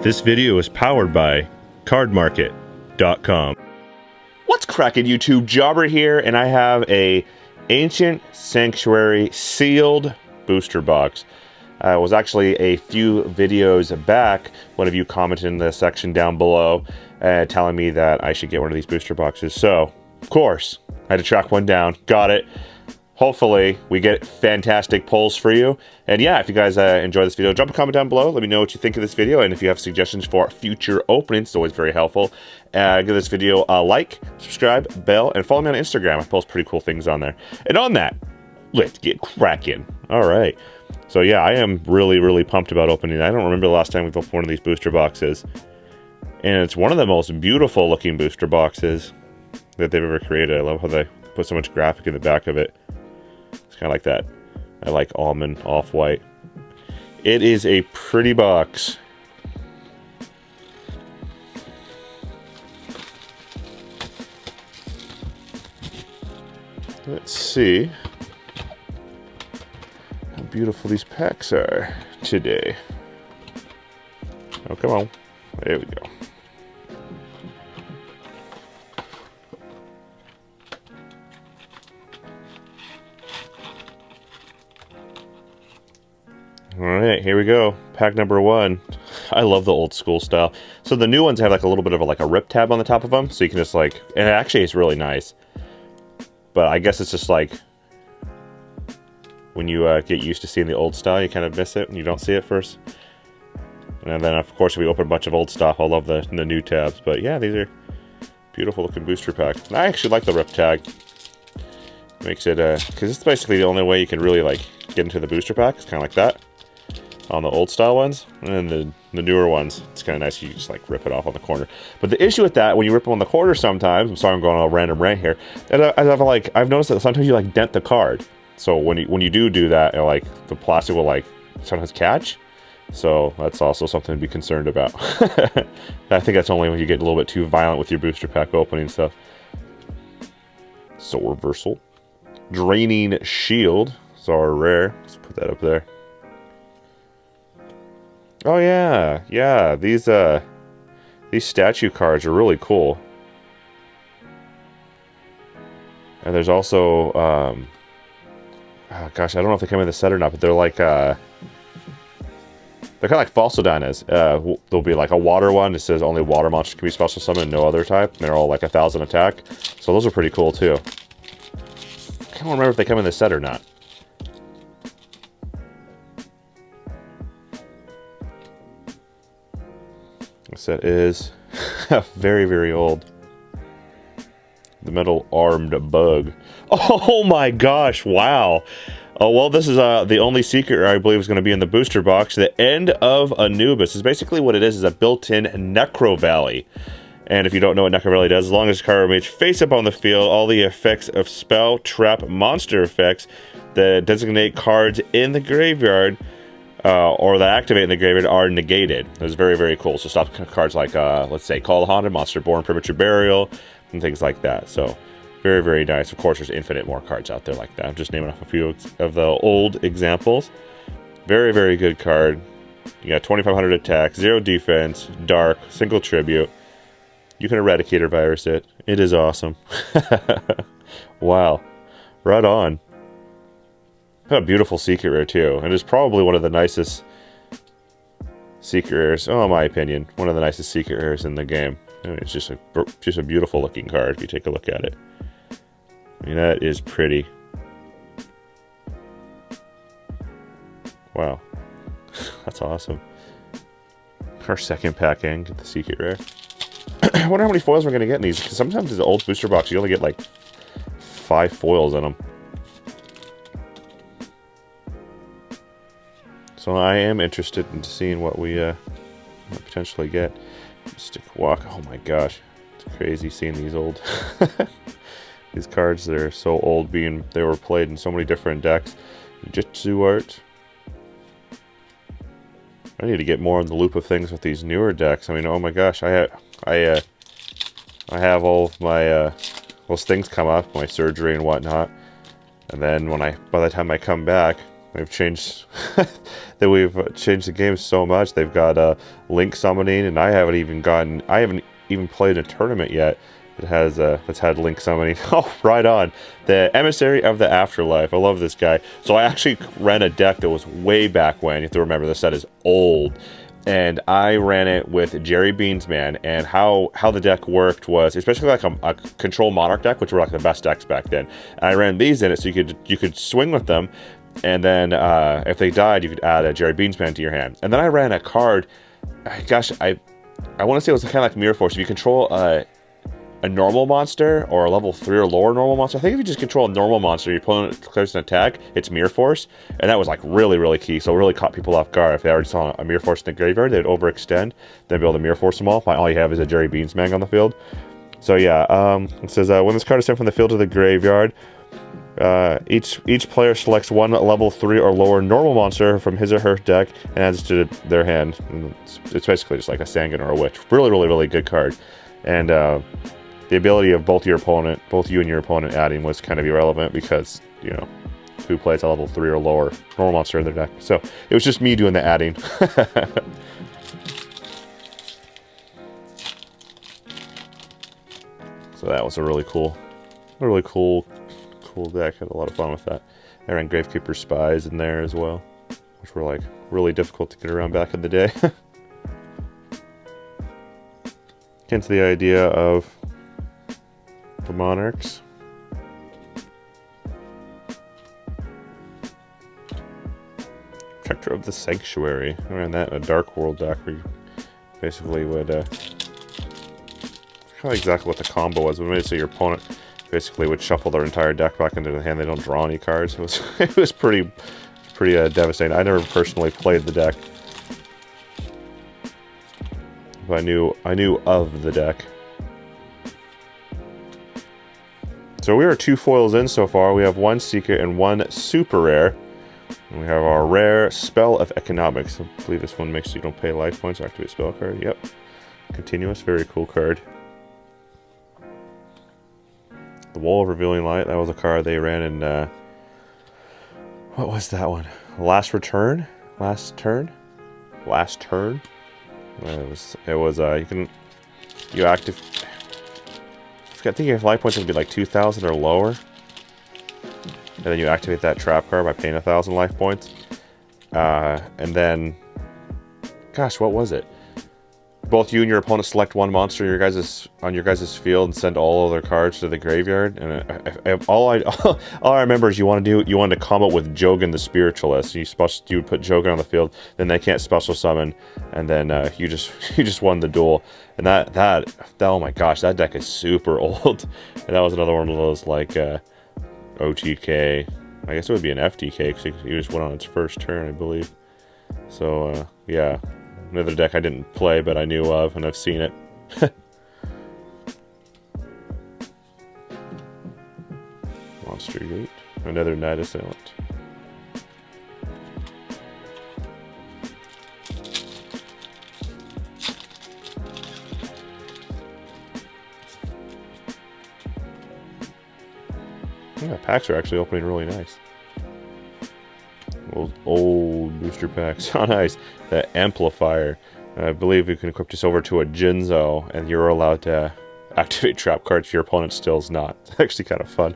This video is powered by cardmarket.com. What's cracking, YouTube? Jobber here, and I have a Ancient Sanctuary sealed booster box. It was actually a few videos back. One of you commented in the section down below telling me that I should get one of these booster boxes. So, of course, I had to track one down. Got it. Hopefully, we get fantastic polls for you. And yeah, if you guys enjoy this video, drop a comment down below. Let me know what you think of this video. And if you have suggestions for future openings, it's always very helpful. Give this video a like, subscribe, bell, and follow me on Instagram. I post pretty cool things on there. And on that, let's get cracking. All right. So yeah, I am really, really pumped about opening it. I don't remember the last time we've opened one of these booster boxes. And it's one of the most beautiful looking booster boxes that they've ever created. I love how they put so much graphic in the back of it. It's kind of like that. I like almond off-white. It is a pretty box. Let's see how beautiful these packs are today. Oh, come on. There we go. Alright, here we go. Pack number one. I love the old school style. So the new ones have like a little bit of a rip tab on the top of them, so you can just like, and actually it's really nice. But I guess it's just like, when you get used to seeing the old style, you kind of miss it when you don't see it first. And then of course if we open a bunch of old stuff, I love the new tabs. But yeah, these are beautiful looking booster packs. And I actually like the rip tag. Makes it, because it's basically the only way you can really like get into the booster pack. It's kind of like that on the old style ones, and then the newer ones, it's kind of nice. You just like rip it off on the corner. But the issue with that, when you rip them on the corner sometimes, I'm sorry I'm going on a random rant here, and I've noticed that sometimes you like dent the card. So when you do that, like the plastic will like sometimes catch. So that's also something to be concerned about. I think that's only when you get a little bit too violent with your booster pack opening stuff. So reversal. Draining Shield. So our rare. Let's put that up there. Oh yeah, yeah. These statue cards are really cool. And there's also, oh gosh, I don't know if they come in the set or not, but they're like, they're kind of like Falsodynas. There'll be like a water one. It says only water monsters can be special summoned, no other type. And they're all like 1,000 attack. So those are pretty cool too. I can't remember if they come in the set or not. The set is very, very old. The metal armed bug. Oh my gosh, wow. Oh, well, this is the only secret I believe is going to be in the booster box. The End of Anubis is basically what it is a built-in Necro Valley. And if you don't know what Necro Valley does, as long as card remains face up on the field, all the effects of spell, trap, monster effects that designate cards in the graveyard or that activate in the graveyard are negated. It's very, very cool. So stop cards like, let's say, Call the Haunted, Monster Born, Premature Burial, and things like that. So very, very nice. Of course, there's infinite more cards out there like that. I'm just naming off a few of the old examples. Very, very good card. You got 2,500 attack, 0 defense, dark, single tribute. You can eradicate or virus it. It is awesome. Wow. Right on. What a beautiful secret rare too. And it's probably one of the nicest secret rares, in my opinion, one of the nicest secret rares in the game. I mean, it's just a beautiful looking card if you take a look at it. I mean, that is pretty. Wow. That's awesome. Our second pack in, get the secret rare. I wonder how many foils we're going to get in these, because sometimes in the old booster box you only get like 5 foils in them. So I am interested in seeing what we potentially get. Mystic Walk, oh my gosh. It's crazy seeing these old these cards that are so old, being they were played in so many different decks. Jitsu art. I need to get more in the loop of things with these newer decks. I mean, oh my gosh, I have all of my those things come up, my surgery and whatnot. And then by the time I come back, we've changed the game so much. They've got link summoning, and I haven't even played a tournament yet that has that's had link summoning. Oh, right on. The Emissary of the Afterlife. I love this guy. So I actually ran a deck that was way back when. You have to remember, this set is old. And I ran it with Jerry Beansman, and how the deck worked was, especially like a control monarch deck, which were like the best decks back then. And I ran these in it so you could swing with them, and then if they died, you could add a Jerry Beansman to your hand. And then I ran a card. Gosh, I want to say it was kind of like Mirror Force. If you control a normal monster or a level 3 or lower normal monster. I think if you just control a normal monster, your opponent declares an attack, it's Mirror Force. And that was like really, really key. So it really caught people off guard. If they already saw a Mirror Force in the graveyard, they'd overextend, then be able to Mirror Force them all. All you have is a Jerry Beansman on the field. So yeah, it says when this card is sent from the field to the graveyard, each player selects one level 3 or lower normal monster from his or her deck and adds it to their hand. And it's basically just like a Sangan or a Witch. Really, really, really good card. And the ability of both you and your opponent adding was kind of irrelevant because, you know, who plays a level 3 or lower normal monster in their deck. So it was just me doing the adding. So that was a really cool deck. Had a lot of fun with that. I ran Gravekeeper Spies in there as well, which were like really difficult to get around back in the day. Hence the idea of the Monarchs. Protector of the Sanctuary. I ran that in a Dark World deck where you basically would I don't know exactly what the combo was, but maybe so your opponent basically would shuffle their entire deck back into the hand. They don't draw any cards. It was pretty devastating. I never personally played the deck, but I knew of the deck. So we are 2 foils in so far. We have 1 secret and 1 super rare. And we have our rare Spell of Economics. I believe this one makes so you don't pay life points or activate spell card. Yep. Continuous. Very cool card. The Wall of Revealing Light. That was a card they ran in... what was that one? Last Turn? It was you active... I think your life points would be like 2,000 or lower. And then you activate that trap card by paying 1,000 life points. And then... Gosh, what was it? Both you and your opponent select one monster on your guys' field and send all other cards to the graveyard. And all I remember is you wanted to combo with Jogan the Spiritualist. You would put Jogan on the field, then they can't special summon, and then you just won the duel. And that oh my gosh, that deck is super old. And that was another one of those like OTK. I guess it would be an FTK because you just went on its first turn, I believe. So yeah. Another deck I didn't play, but I knew of, and I've seen it. Monster Gate. Another Night Assailant. Yeah, packs are actually opening really nice. Those old booster packs. Oh, nice. The Amplifier. I believe you can equip this over to a Jinzo, and you're allowed to activate trap cards if your opponent still is not. It's actually kind of fun.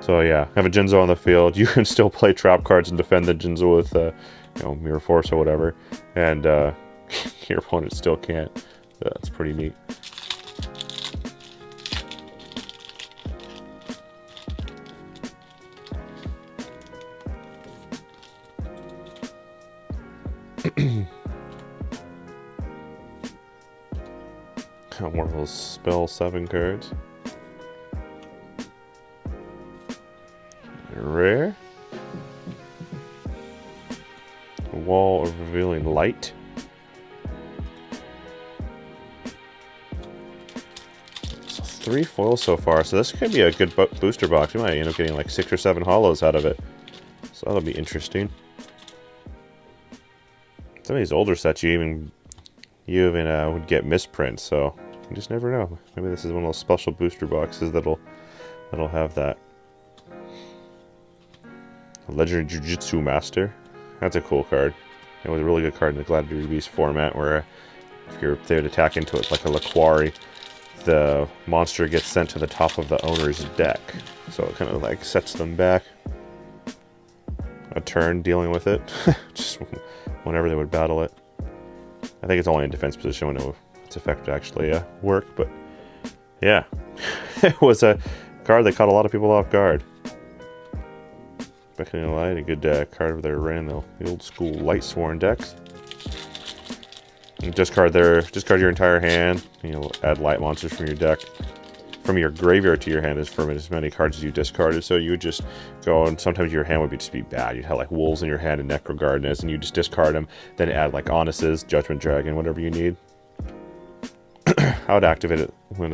So yeah, have a Jinzo on the field. You can still play trap cards and defend the Jinzo with, Mirror Force or whatever, and your opponent still can't. That's pretty neat. More of those spell 7 cards. Rare. Wall of Revealing Light. So 3 foils so far, so this could be a good booster box. You might end up getting like 6 or 7 holos out of it. So that'll be interesting. Some of these older sets you even would get misprints, so you just never know. Maybe this is one of those special booster boxes that'll have that. Legendary Jujutsu Master. That's a cool card. It was a really good card in the Gladiator Beast format, where if you're there to attack into it like a Laquari, the monster gets sent to the top of the owner's deck. So it kind of like sets them back a turn dealing with it. Just whenever they would battle it. I think it's only in defense position when its effect would actually work, but yeah. It was a card that caught a lot of people off guard. Beckoning Light, a good card of their ran the old school Light Sworn decks. And discard your entire hand. You know, add light monsters from your deck, from your graveyard to your hand, is from as many cards as you discarded. So you would just go, and sometimes your hand would just be bad. You'd have like Wolves in your hand and Necrogardenas, and you just discard them. Then add like Onuses, Judgment Dragon, whatever you need. I would activate it when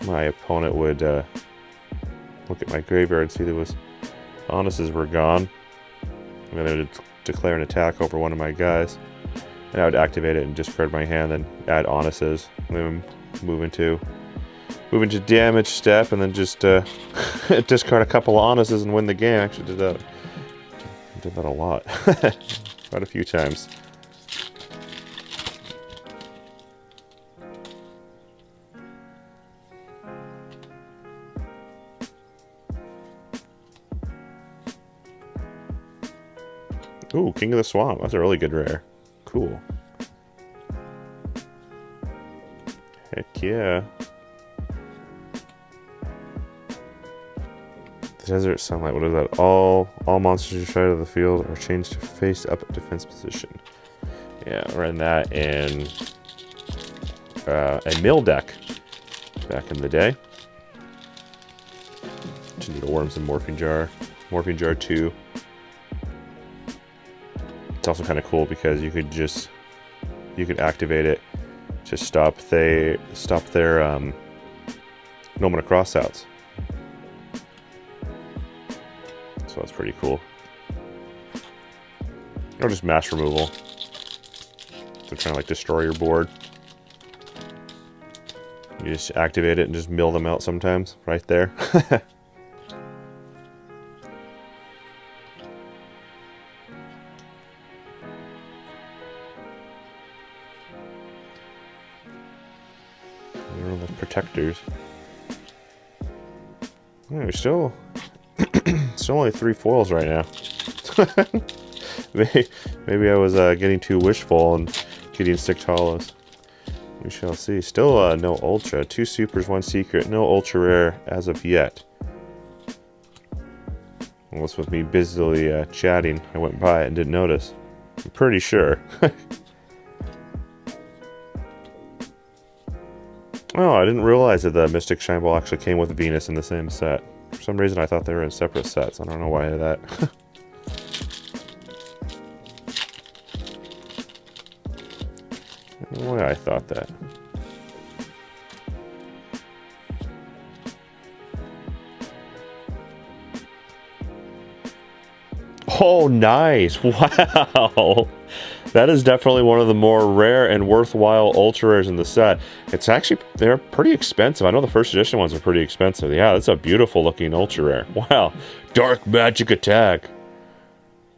my opponent would look at my graveyard and see there was Onuses were gone, and then they would declare an attack over one of my guys, and I would activate it and discard my hand, then add Onuses, and then move into damage step, and then just discard a couple of Onuses and win the game. I actually did that. I did that a lot, quite a few times. Ooh, King of the Swamp. That's a really good rare. Cool. Heck yeah. Desert Sunlight. What is that? All monsters you try to the field are changed to face up defense position. Yeah, I ran that in a mill deck back in the day. Just need a Worms and Morphine Jar. Morphine Jar 2. It's also kind of cool because you could activate it to stop their Nomina crossouts. So that's pretty cool. Or just mass removal. So trying to like destroy your board. You just activate it and just mill them out sometimes, right there. Protectors. Yeah, we're still only 3 foils right now. maybe I was getting too wishful and getting 6 hollows. We shall see. Still no ultra. 2 supers, 1 secret. No ultra rare as of yet. Unless with me busily chatting, I went by it and didn't notice. I'm pretty sure. Oh, I didn't realize that the Mystic Shine Ball actually came with Venus in the same set. For some reason I thought they were in separate sets. I don't know why that. I don't know why I thought that. Oh, nice! Wow! That is definitely one of the more rare and worthwhile ultra rares in the set. It's actually, they're pretty expensive. I know the first edition ones are pretty expensive. Yeah, that's a beautiful looking ultra rare. Wow. Dark Magic Attack.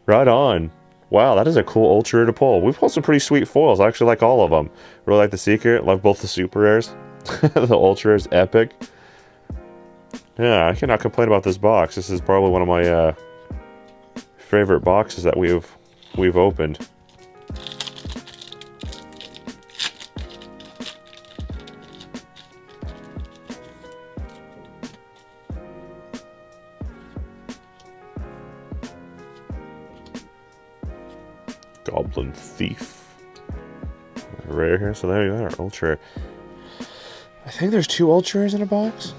Right on. Wow, that is a cool ultra rare to pull. We've pulled some pretty sweet foils. I actually like all of them. Really like the Secret. Love both the super rares. The ultra rares, epic. Yeah, I cannot complain about this box. This is probably one of my favorite boxes that we've opened. Goblin Thief. Rare here, so there you are, ultra. I think there's 2 ultra rares in a box.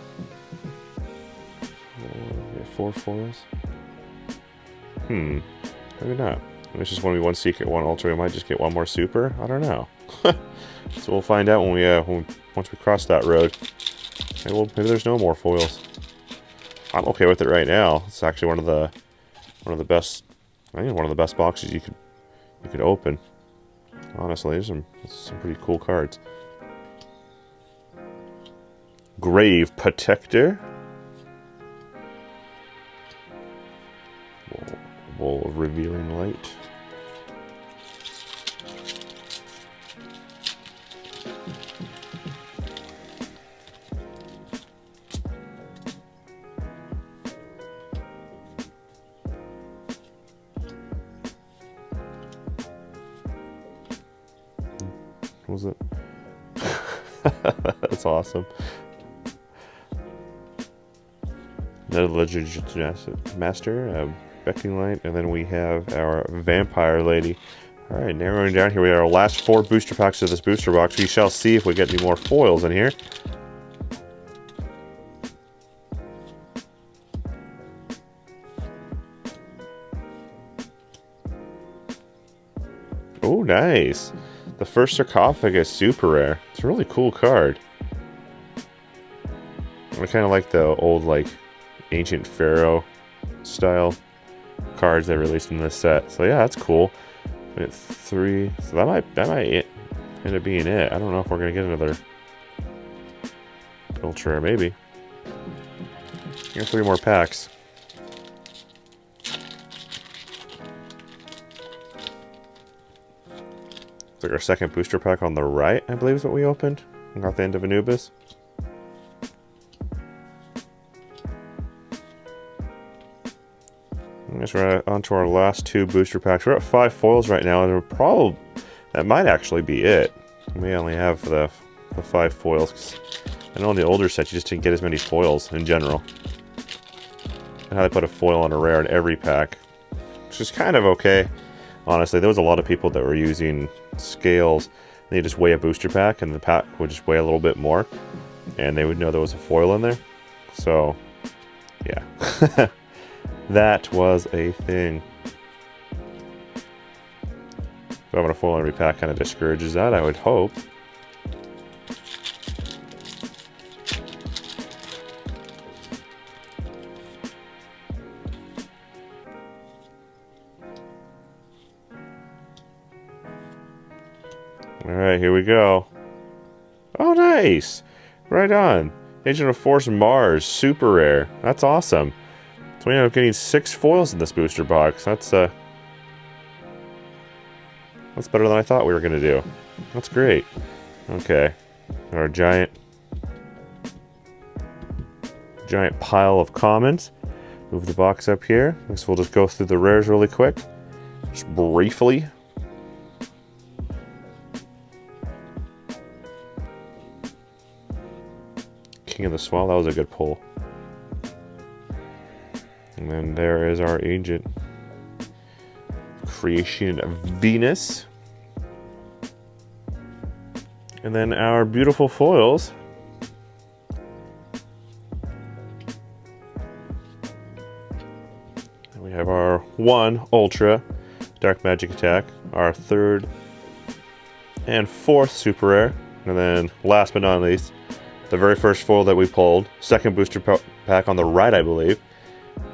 4 foils. Maybe not. It's just going to be 1 secret, 1 ultra. We might just get 1 more super. I don't know. So we'll find out when once we cross that road. Maybe there's no more foils. I'm okay with it right now. It's actually one of the best. I think one of the best boxes you could open. Honestly, there's some pretty cool cards. Grave Protector. revealing light. What was it? That's awesome. Another Legend Master, Becking Light, and then we have our Vampire Lady. Alright, narrowing down here, we have our last 4 booster packs of this booster box. We shall see if we get any more foils in here. Oh, nice. The first sarcophagus, super rare. It's a really cool card. I kind of like the old, like, ancient pharaoh style cards they released in this set. So yeah, that's cool. We got 3. So that might end up being it. I don't know if we're gonna get another ultra rare, maybe. Got 3 more packs. It's like our second booster pack on the right, I believe is what we opened. We got the end of Anubis. I guess we're on to our last 2 booster packs. We're at 5 foils right now, and that might actually be it. We only have the 5 foils. 'Cause I know in the older sets you just didn't get as many foils in general. And how they put a foil on a rare in every pack, which is kind of okay. Honestly, there was a lot of people that were using scales. They just weigh a booster pack, and the pack would just weigh a little bit more, and they would know there was a foil in there. So, yeah, that was a thing. So having a foil in every pack kind of discourages that, I would hope. Alright, here we go. Oh, nice! Right on. Agent of Force Mars, super rare. That's awesome. So we ended up getting 6 foils in this booster box. That's better than I thought we were going to do. That's great. Okay. Our giant pile of commons. Move the box up here. I guess we'll just go through the rares really quick. Just briefly. King of the Swamp, that was a good pull. And then there is our Agent Creation of Venus. And then our beautiful foils. And we have our 1 Ultra Dark Magic Attack, our 3rd and 4th Super Rare, and then last but not least, the very first foil that we pulled, second booster pack on the right, I believe,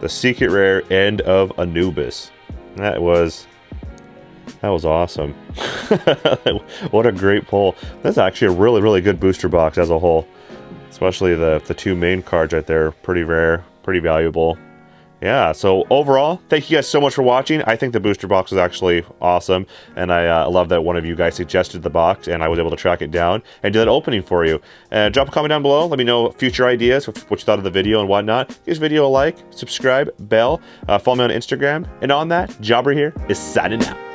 the secret rare End of Anubis. That was awesome. What a great pull. That's actually a really, really good booster box as a whole. Especially the 2 main cards right there. Pretty rare, pretty valuable. Yeah, so overall, thank you guys so much for watching. I think the booster box was actually awesome, and I love that one of you guys suggested the box, and I was able to track it down and do that opening for you. Drop a comment down below. Let me know future ideas, what you thought of the video and whatnot. Give this video a like, subscribe, bell, follow me on Instagram. And on that, Jobber here is signing out.